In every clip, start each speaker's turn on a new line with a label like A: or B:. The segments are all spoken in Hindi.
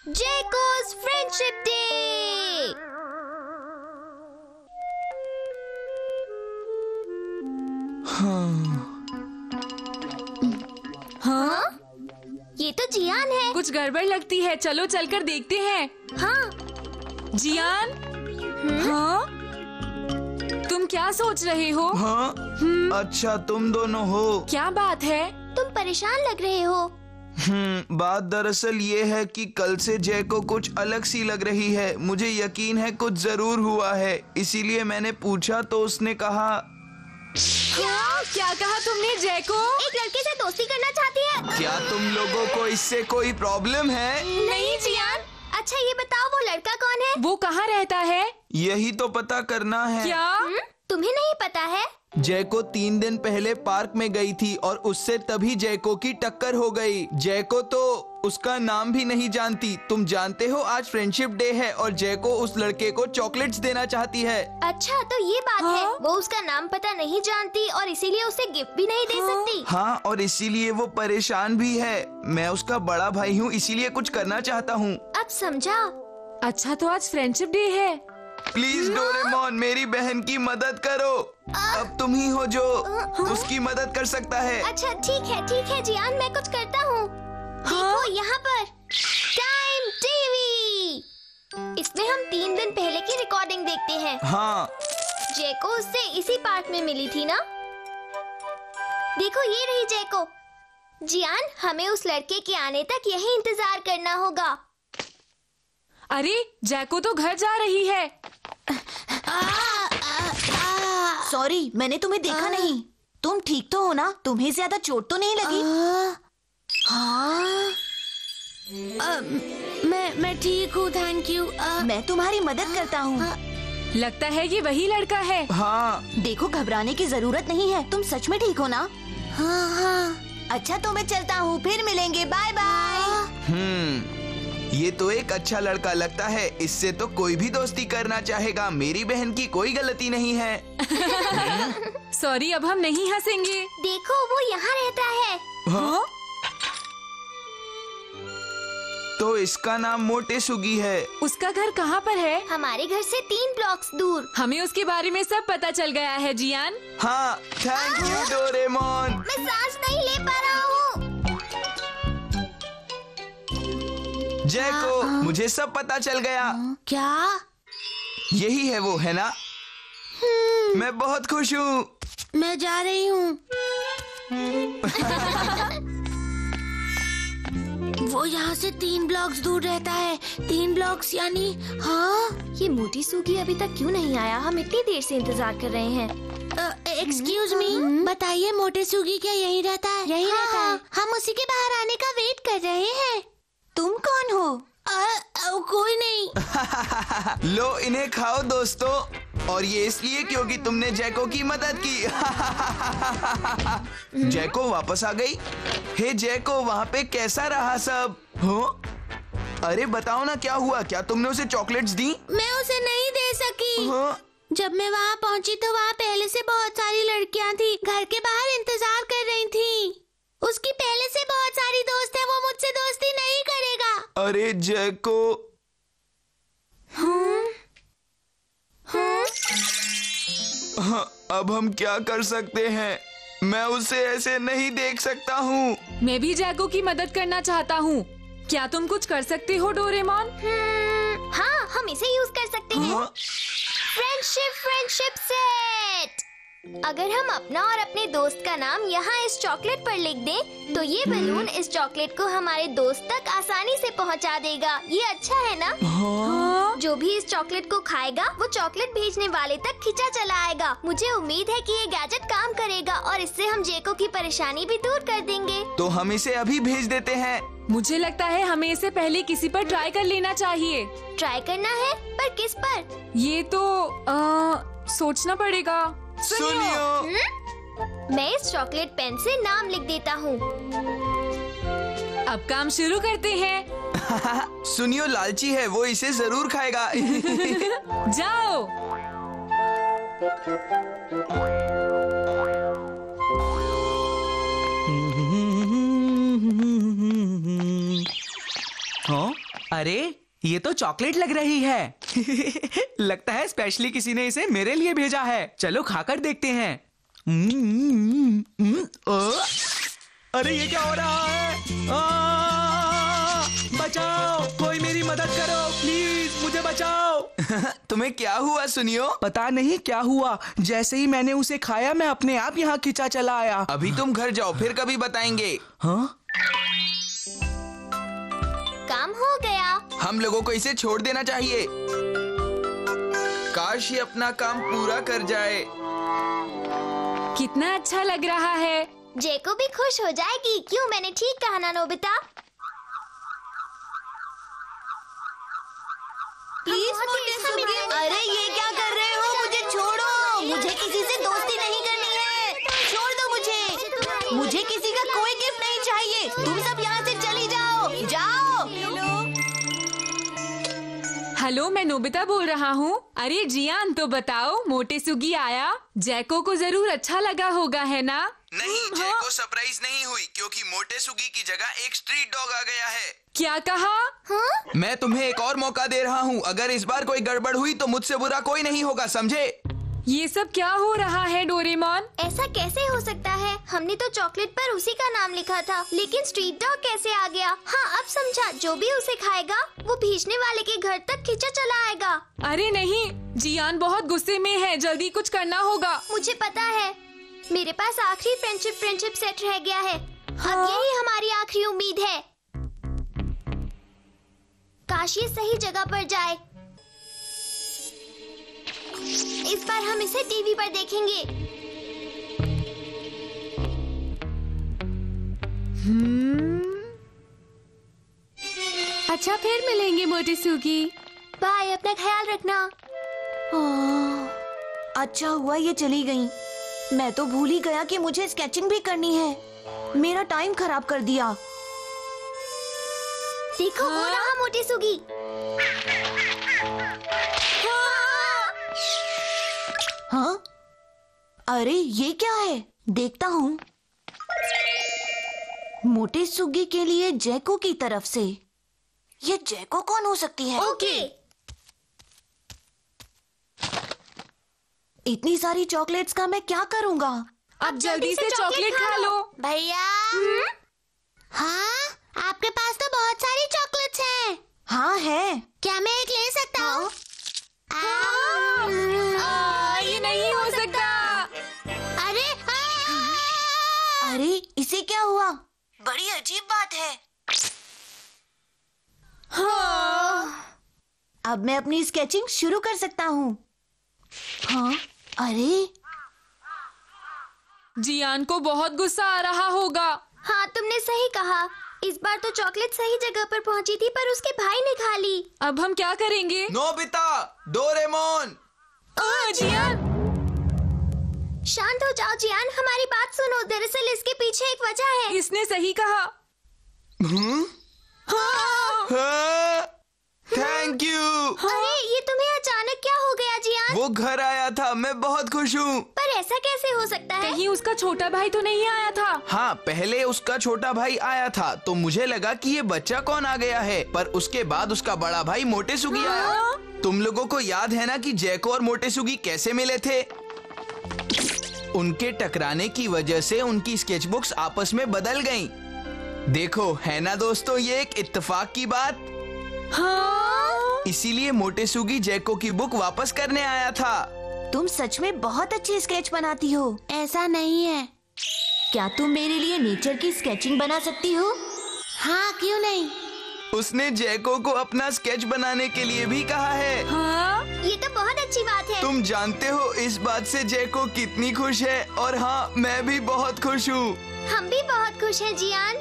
A: जैको's फ्रेंडशिप डे। हाँ? ये तो जियान है।
B: कुछ गड़बड़ लगती है, चलो चलकर देखते हैं।
A: हाँ।
B: जियान? हाँ? तुम क्या सोच रहे हो?
C: हाँ? अच्छा तुम दोनों हो।
B: क्या बात है?
A: तुम परेशान लग रहे हो।
C: बात दरअसल ये है कि कल से जैको कुछ अलग सी लग रही है। मुझे यकीन है कुछ जरूर हुआ है, इसीलिए मैंने पूछा तो उसने कहा।
B: क्या कहा तुमने जैको?
A: एक लड़के से दोस्ती करना चाहती है।
C: क्या तुम लोगों को इससे कोई प्रॉब्लम है?
A: नहीं जियान। अच्छा ये बताओ वो लड़का कौन है?
B: वो कहाँ रहता है?
C: यही तो पता करना है।
B: क्या?
A: तुम्हें नहीं पता है?
C: जैको 3 दिन पहले पार्क में गई थी और उससे तभी जैको की टक्कर हो गई। जैको तो उसका नाम भी नहीं जानती। तुम जानते हो आज फ्रेंडशिप डे है और जैको उस लड़के को चॉकलेट्स देना चाहती है।
A: अच्छा तो ये बात
B: हाँ?
A: है। वो उसका नाम पता नहीं जानती और इसीलिए उसे गिफ्ट भी नहीं दे सकती।
C: हाँ, और इसीलिए वो परेशान भी है। मैं उसका बड़ा भाई हूँ, इसीलिए कुछ करना चाहता हूँ।
A: अब समझा।
B: अच्छा तो आज फ्रेंडशिप डे है।
C: प्लीज डोरेमोन मेरी बहन की मदद करो। अब तुम ही हो जो उसकी मदद कर सकता है।
A: अच्छा ठीक है जियान, मैं कुछ करता हूँ। देखो यहाँ पर टाइम टीवी। इसमें हम 3 दिन पहले की रिकॉर्डिंग देखते हैं।
C: हाँ।
A: जैको उससे इसी पार्क में मिली थी ना? देखो ये रही जैको। जियान हमें उस लड़के के आने तक यही इंतजार करना होगा।
B: अरे जैको तो घर जा रही है।
D: सॉरी, मैंने तुम्हें देखा नहीं। तुम ठीक तो हो ना? तुम्हें ज्यादा चोट तो नहीं लगी?
A: हाँ। मैं ठीक हूँ, थैंक यू।
D: मैं तुम्हारी मदद करता हूँ।
B: लगता है ये वही लड़का है।
C: हाँ।
D: देखो घबराने की जरूरत नहीं है। तुम सच में ठीक हो ना?
A: हाँ।
D: अच्छा तो मैं चलता हूँ, फिर मिलेंगे, बाय बाय।
C: ये तो एक अच्छा लड़का लगता है। इससे तो कोई भी दोस्ती करना चाहेगा। मेरी बहन की कोई गलती नहीं है।
B: सॉरी, अब हम नहीं हंसेंगे।
A: देखो वो यहाँ रहता है।
C: हाँ? तो इसका नाम मोटेसुगी है।
B: उसका घर कहाँ पर है?
A: हमारे घर से 3 ब्लॉक्स दूर।
B: हमें उसके बारे में सब पता चल गया है जियान।
C: हाँ, थैंक यू डोरेमोन।
A: मैं सांस नहीं ले पा रहा हूँ।
C: जैको, मुझे सब पता चल गया।
A: क्या?
C: यही है वो, है ना? मैं बहुत खुश हूँ।
A: मैं जा रही हूँ। वो यहाँ से 3 ब्लॉक्स दूर रहता है। 3 ब्लॉक्स यानी हाँ। ये मोटेसुगी अभी तक क्यों नहीं आया? हम इतनी देर से इंतजार कर रहे हैं। एक्सक्यूज मी, बताइए मोटेसुगी क्या यहीं रहता है? यहीं रहता है। हम उसी के बाहर आने का वेट कर रहे हैं।
D: तुम कौन हो?
A: कोई नहीं।
C: लो इन्हें खाओ दोस्तों। और ये इसलिए क्योंकि तुमने जैको की मदद की। जैको वापस आ गई। हे जैको, वहाँ पे कैसा रहा सब? हो? अरे बताओ ना क्या हुआ? क्या तुमने उसे चॉकलेट्स दी?
A: मैं उसे नहीं दे सकी।
C: हाँ?
A: जब मैं वहाँ पहुँची तो वहाँ पहले से बहुत सारी लड़कियाँ थी। घर के बाहर इंतजार कर रही थी। उसकी पहले से बहुत सारी दोस्त है। वो मुझसे दोस्ती नहीं करेगा।
C: अरे जैको। हाँ, अब हम क्या कर सकते हैं? मैं उसे ऐसे नहीं देख सकता हूँ।
B: मैं भी जैको की मदद करना चाहता हूँ। क्या तुम कुछ कर सकते हो डोरेमोन?
A: हाँ, हम इसे यूज कर सकते हैं।
C: हाँ?
A: Friendship set. अगर हम अपना और अपने दोस्त का नाम यहाँ इस चॉकलेट पर लिख दें, तो ये बलून इस चॉकलेट को हमारे दोस्त तक आसानी से पहुँचा देगा। ये अच्छा है ना?
B: हाँ?
A: जो भी इस चॉकलेट को खाएगा वो चॉकलेट भेजने वाले तक खींचा चला आएगा। मुझे उम्मीद है कि ये गैजेट काम करेगा और इससे हम जैको की परेशानी भी दूर कर देंगे।
C: तो हम इसे अभी भेज देते हैं।
B: मुझे लगता है हमें इसे पहले किसी पर ट्राई कर लेना चाहिए।
A: ट्राई करना है? पर किस पर?
B: ये तो सोचना पड़ेगा।
C: सुनियो।
A: मैं इस चॉकलेट पेन से नाम लिख देता हूँ।
B: अब काम शुरू करते हैं।
C: सुनियो लालची है, वो इसे जरूर खाएगा।
B: जाओ।
E: हाँ, अरे ये तो चॉकलेट लग रही है। लगता है स्पेशली किसी ने इसे मेरे लिए भेजा है। चलो खाकर देखते हैं। अरे ये क्या हो रहा है? बचाओ, कोई मेरी मदद करो प्लीज, मुझे बचाओ।
C: तुम्हें क्या हुआ सुनियो?
E: पता नहीं क्या हुआ, जैसे ही मैंने उसे खाया मैं अपने आप यहाँ खिंचा चला आया।
C: अभी तुम घर जाओ, फिर कभी बताएंगे।
E: हाँ?
A: काम हो गया।
C: हम लोगों को इसे छोड़ देना चाहिए। काश ये अपना काम पूरा कर जाए।
B: कितना अच्छा लग रहा है।
A: जेको भी खुश हो जाएगी। क्यों, मैंने ठीक कहा ना नोबिता?
D: प्लीज अरे ये क्या कर रहे हो? मुझे छोड़ो, मुझे किसी से दोस्ती नहीं करनी है। छोड़ दो मुझे। मुझे किसी का कोई गिफ्ट नहीं चाहिए। तुम सब यहाँ से चली जाओ, जाओ।
B: हेलो, मैं नोबिता बोल रहा हूँ। अरे जियान, तो बताओ मोटे सुगी आया? जैको को जरूर अच्छा लगा होगा, है ना?
C: नहीं, जैको सरप्राइज नहीं हुई क्योंकि मोटे सुगी की जगह एक स्ट्रीट डॉग आ गया है।
B: क्या कहा?
A: हाँ?
C: मैं तुम्हें एक और मौका दे रहा हूँ। अगर इस बार कोई गड़बड़ हुई तो मुझसे बुरा कोई नहीं होगा, समझे?
B: ये सब क्या हो रहा है डोरेमोन?
A: ऐसा कैसे हो सकता है? हमने तो चॉकलेट पर उसी का नाम लिखा था, लेकिन स्ट्रीट डॉग कैसे आ गया? हाँ, अब समझा। जो भी उसे खाएगा वो भेजने वाले के घर तक खींचा चला आएगा।
B: अरे नहीं, जियान बहुत गुस्से में है, जल्दी कुछ करना होगा।
A: मुझे पता है, मेरे पास आखिरी फ्रेंडशिप सेट रह गया है।
B: हाँ?
A: अब यही हमारी आखिरी उम्मीद है। काश ये सही जगह पर जाए। इस बार हम इसे टीवी पर देखेंगे।
B: अच्छा, फिर मिलेंगे मोटी सुगी।
A: बाय, अपना ख्याल रखना।
D: अच्छा हुआ ये चली गई। मैं तो भूल ही गया कि मुझे स्केचिंग भी करनी है। मेरा टाइम खराब कर दिया।
A: देखो, हो रहा मोटी सुगी।
D: हाँ? अरे ये क्या है? देखता हूँ। मोटे सुग्गी के लिए जैको की तरफ से। ये जैको कौन हो सकती है?
A: ओके।
D: इतनी सारी चॉकलेट्स का मैं क्या करूँगा?
B: अब जल्दी से चॉकलेट खा लो।
A: भैया। हाँ, आपके पास तो बहुत सारी चॉकलेट्स हैं।
D: हाँ है।
A: क्या मैं एक ले सकता हूँ?
B: ये नहीं हो सकता।
A: अरे
D: अरे इसे क्या हुआ? बड़ी अजीब बात है। अब मैं अपनी स्केचिंग शुरू कर सकता हूँ। हाँ? अरे
B: जियान को बहुत गुस्सा आ रहा होगा।
A: हाँ, तुमने सही कहा। इस बार तो चॉकलेट सही जगह पर पहुंची थी, पर उसके भाई ने खा ली।
B: अब हम क्या करेंगे?
C: Nobita, Doraemon.
B: जियान,
A: शांत हो जाओ जियान, हमारी बात सुनो। दरअसल इसके पीछे एक वजह है।
B: इसने सही कहा।
C: Thank you.
A: अरे ये तुम्हें अचानक क्या हो गया जियान?
C: वो घर आया था, मैं बहुत खुश हूँ।
A: पर ऐसा कैसे हो सकता है?
B: कहीं उसका छोटा भाई तो नहीं आया था?
C: हाँ, पहले उसका छोटा भाई आया था तो मुझे लगा कि ये बच्चा कौन आ गया है, पर उसके बाद उसका बड़ा भाई मोटे सुगी आया। तुम लोगों को याद है ना कि जैको और मोटे सुगी कैसे मिले थे? उनके टकराने की वजह से उनकी स्केचबुक्स आपस में बदल गईं। देखो, है ना दोस्तों, ये एक इत्तेफाक की बात।
B: हाँ?
C: इसीलिए मोटे सुगी जैको की बुक वापस करने आया था।
D: तुम सच में बहुत अच्छी स्केच बनाती हो।
A: ऐसा नहीं है।
D: क्या तुम मेरे लिए नेचर की स्केचिंग बना सकती हो?
A: हाँ, क्यों नहीं।
C: उसने जैको को अपना स्केच बनाने के लिए भी कहा है।
B: हाँ?
A: ये तो बहुत अच्छी बात है।
C: तुम जानते हो इस बात से जैको कितनी खुश है, और हाँ, मैं भी बहुत खुश हूँ।
A: हम भी बहुत खुश हैं जियान।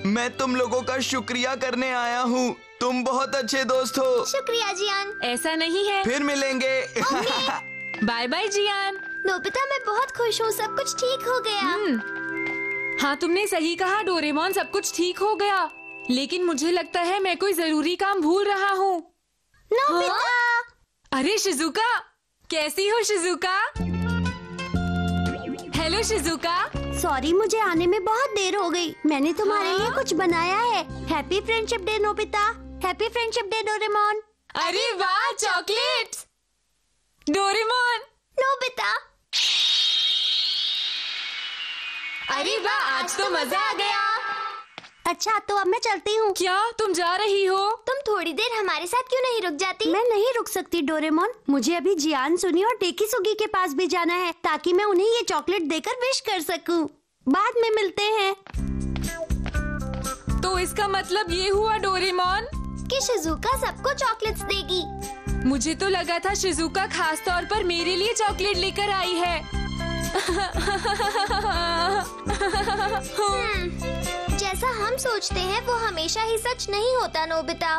C: मैं तुम लोगों का शुक्रिया करने आया हूँ। तुम बहुत अच्छे दोस्त हो।
A: शुक्रिया जियान।
B: ऐसा नहीं है।
C: फिर मिलेंगे।
B: बाय बाय जियान।
A: नोबिता, मैं बहुत खुश हूँ, सब कुछ ठीक हो गया।
B: हाँ, तुमने सही कहा डोरेमोन, सब कुछ ठीक हो गया। लेकिन मुझे लगता है मैं कोई जरूरी काम भूल रहा हूँ।
A: नोबिता।
B: अरे शिजुका, कैसी हो शिजुका? Hello Shizuka.
A: सॉरी, मुझे आने में बहुत देर हो गई। मैंने तुम्हारे लिए कुछ बनाया है। Happy friendship day Nobita.
D: Happy friendship day Doraemon.
B: अरे वाह, चॉकलेट्स। डोरेमोन।
D: नोबिता।
B: अरे वाह, आज तो मजा आ गया।
D: अच्छा, तो अब मैं चलती हूँ।
B: क्या तुम जा रही हो?
A: तुम थोड़ी देर हमारे साथ क्यों नहीं रुक जाती?
D: मैं नहीं रुक सकती डोरेमोन, मुझे अभी जियान सुनी और टेकीसुगी के पास भी जाना है ताकि मैं उन्हें ये चॉकलेट देकर विश कर सकूं। बाद में मिलते हैं।
B: तो इसका मतलब ये हुआ डोरेमोन
A: कि शिजुका सबको चॉकलेट्स देगी।
B: मुझे तो लगा था शिजुका खास तौर पर मेरे लिए चॉकलेट लेकर आई है।
A: जैसा हम सोचते हैं वो हमेशा ही सच नहीं होता नोबिता।